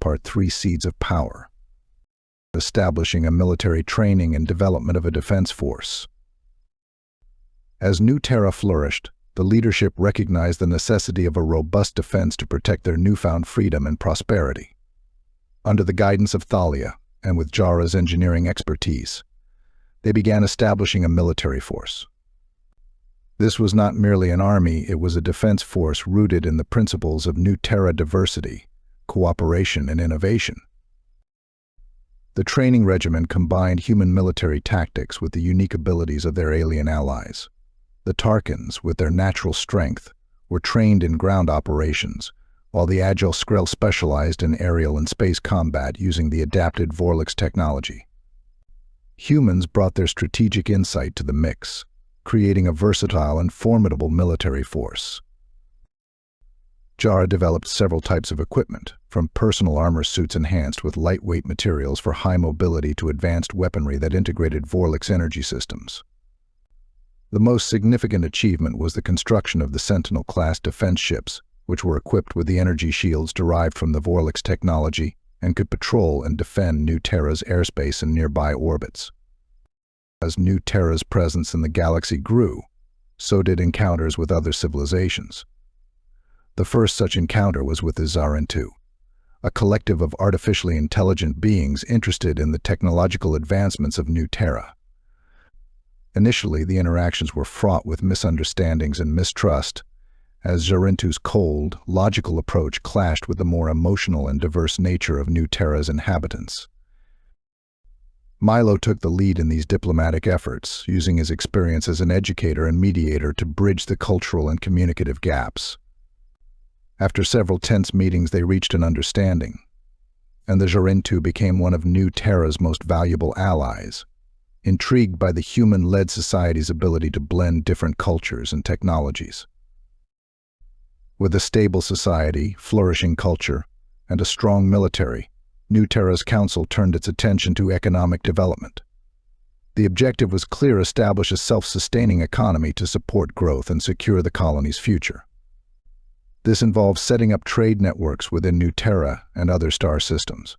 apart three seeds of power: establishing a military training and development of a defense force. As New Terra flourished, the leadership recognized the necessity of a robust defense to protect their newfound freedom and prosperity. Under the guidance of Thalia, and with Jara's engineering expertise, they began establishing a military force. This was not merely an army, it was a defense force rooted in the principles of New Terra diversity, cooperation, and innovation. The training regimen combined human military tactics with the unique abilities of their alien allies. The Tarkins, with their natural strength, were trained in ground operations, while the agile Skrell specialized in aerial and space combat using the adapted Vorlix technology. Humans brought their strategic insight to the mix, creating a versatile and formidable military force. Jara developed several types of equipment, from personal armor suits enhanced with lightweight materials for high mobility to advanced weaponry that integrated Vorlix energy systems. The most significant achievement was the construction of the Sentinel-class defense ships, which were equipped with the energy shields derived from the Vorlix technology and could patrol and defend New Terra's airspace and nearby orbits. As New Terra's presence in the galaxy grew, so did encounters with other civilizations. The first such encounter was with the Zarentu, a collective of artificially intelligent beings interested in the technological advancements of New Terra. Initially, the interactions were fraught with misunderstandings and mistrust, as Zarentu's cold, logical approach clashed with the more emotional and diverse nature of New Terra's inhabitants. Milo took the lead in these diplomatic efforts, using his experience as an educator and mediator to bridge the cultural and communicative gaps. After several tense meetings, they reached an understanding, and the Zarentu became one of New Terra's most valuable allies, intrigued by the human-led society's ability to blend different cultures and technologies. With a stable society, flourishing culture, and a strong military, New Terra's council turned its attention to economic development. The objective was clear: establish a self-sustaining economy to support growth and secure the colony's future. This involved setting up trade networks within New Terra and other star systems.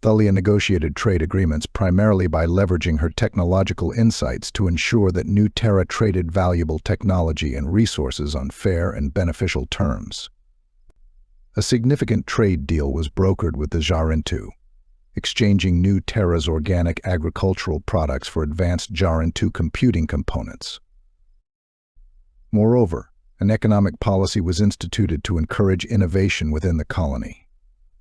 Thalia negotiated trade agreements primarily by leveraging her technological insights to ensure that New Terra traded valuable technology and resources on fair and beneficial terms. A significant trade deal was brokered with the Zarentu, exchanging New Terra's organic agricultural products for advanced Zarentu computing components. Moreover, an economic policy was instituted to encourage innovation within the colony.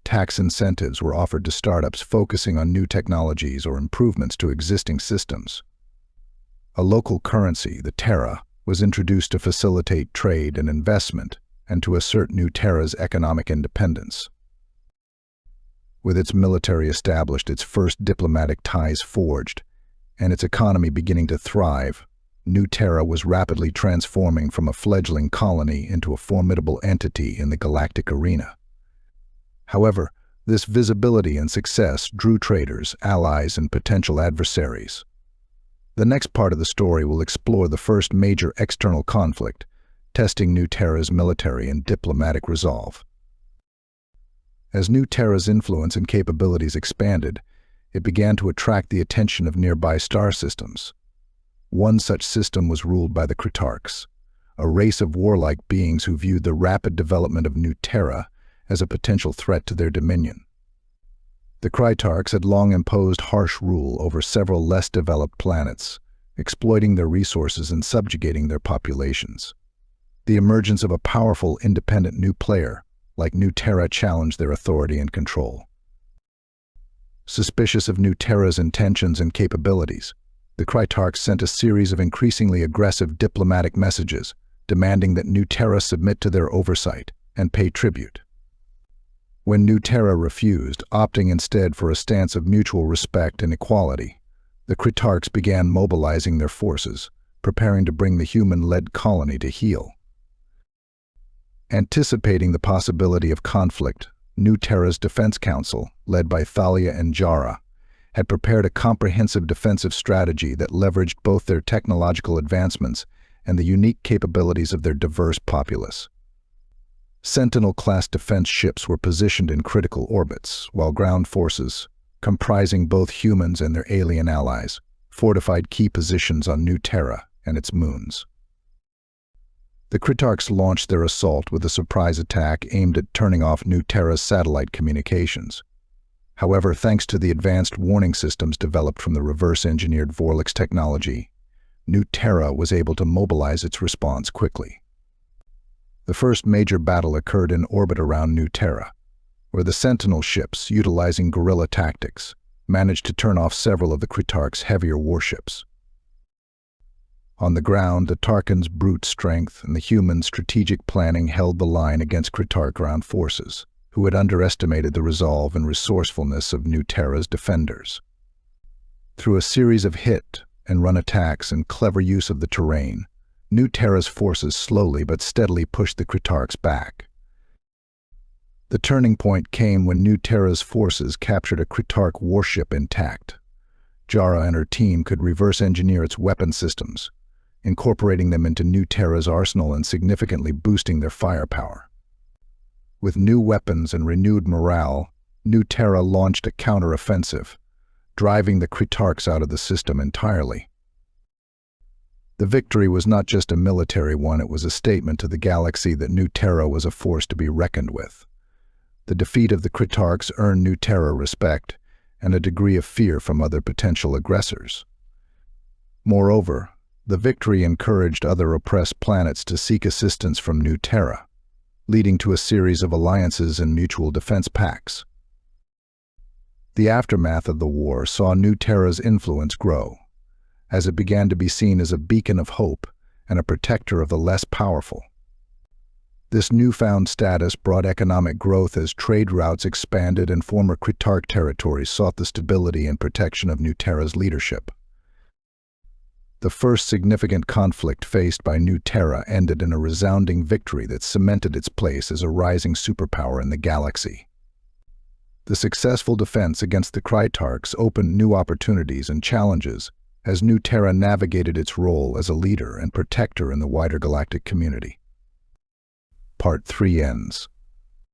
Tax incentives were offered to startups focusing on new technologies or improvements to existing systems. A local currency, the Terra, was introduced to facilitate trade and investment and to assert New Terra's economic independence. With its military established, its first diplomatic ties forged, and its economy beginning to thrive, New Terra was rapidly transforming from a fledgling colony into a formidable entity in the galactic arena. However, this visibility and success drew traders, allies, and potential adversaries. The next part of the story will explore the first major external conflict, testing New Terra's military and diplomatic resolve. As New Terra's influence and capabilities expanded, it began to attract the attention of nearby star systems. One such system was ruled by the Kritarchs, a race of warlike beings who viewed the rapid development of New Terra as a potential threat to their dominion. The Kritarchs had long imposed harsh rule over several less developed planets, exploiting their resources and subjugating their populations. The emergence of a powerful, independent new player, like New Terra, challenged their authority and control. Suspicious of New Terra's intentions and capabilities, the Kritarchs sent a series of increasingly aggressive diplomatic messages, demanding that New Terra submit to their oversight and pay tribute. When New Terra refused, opting instead for a stance of mutual respect and equality, the Kritarchs began mobilizing their forces, preparing to bring the human-led colony to heel. Anticipating the possibility of conflict, New Terra's Defense Council, led by Thalia and Jara, had prepared a comprehensive defensive strategy that leveraged both their technological advancements and the unique capabilities of their diverse populace. Sentinel-class defense ships were positioned in critical orbits, while ground forces, comprising both humans and their alien allies, fortified key positions on New Terra and its moons. The Kritarchs launched their assault with a surprise attack aimed at turning off New Terra's satellite communications. However, thanks to the advanced warning systems developed from the reverse-engineered Vorlix technology, New Terra was able to mobilize its response quickly. The first major battle occurred in orbit around New Terra, where the Sentinel ships, utilizing guerrilla tactics, managed to turn off several of the Kritarchs' heavier warships. On the ground, the Tarkins' brute strength and the humans' strategic planning held the line against Kritarch ground forces, who had underestimated the resolve and resourcefulness of New Terra's defenders. Through a series of hit-and-run attacks and clever use of the terrain, New Terra's forces slowly but steadily pushed the Kritarchs back. The turning point came when New Terra's forces captured a Kritarch warship intact. Jara and her team could reverse-engineer its weapon systems, incorporating them into New Terra's arsenal and significantly boosting their firepower. With new weapons and renewed morale, New Terra launched a counter-offensive, driving the Kritarchs out of the system entirely. The victory was not just a military one, it was a statement to the galaxy that New Terra was a force to be reckoned with. The defeat of the Kritarchs earned New Terra respect and a degree of fear from other potential aggressors. Moreover, the victory encouraged other oppressed planets to seek assistance from New Terra, leading to a series of alliances and mutual defense pacts. The aftermath of the war saw New Terra's influence grow, as it began to be seen as a beacon of hope and a protector of the less powerful. This newfound status brought economic growth as trade routes expanded and former Kritarch territories sought the stability and protection of New Terra's leadership. The first significant conflict faced by New Terra ended in a resounding victory that cemented its place as a rising superpower in the galaxy. The successful defense against the Kritarchs opened new opportunities and challenges as New Terra navigated its role as a leader and protector in the wider galactic community. Part 3 ends.